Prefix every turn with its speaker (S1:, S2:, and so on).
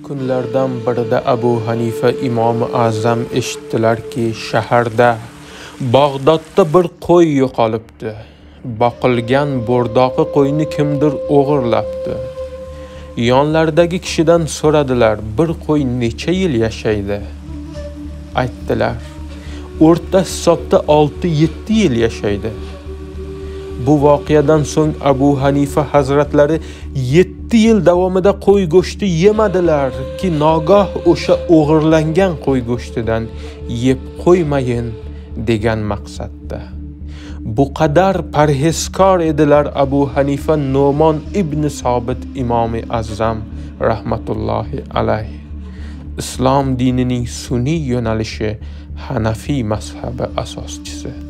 S1: Kunlardan birida Abu Hanifa Imom Azam eshitdilarki, shaharda Bag'dodda bir qo'y yo'qolibdi. Boqilgan bo'rdoqi qo'yni kimdir o'g'irlabdi. Yonlaridagi kishidan so'radilar, bir qo'y necha yil yashaydi? Aytdilar, o'rta hisobda 6-7 yil yashaydi. Bu voqeadan so'ng Abu Hanifa hazratlari 7 yil davomida qo'y go'shti yemadilar ki nogoh o'sha o'g'irlangan qo'y go'shtidan yeb qo'ymayin degan maqsadda. Bu qadar parhezkor edilar Abu Hanifa Nu'mon ibn Sobit Imomi Azam rahmatullohi alayh. Islom dinining sunniy yo'nalishi Hanafiy mazhabi asoschisi.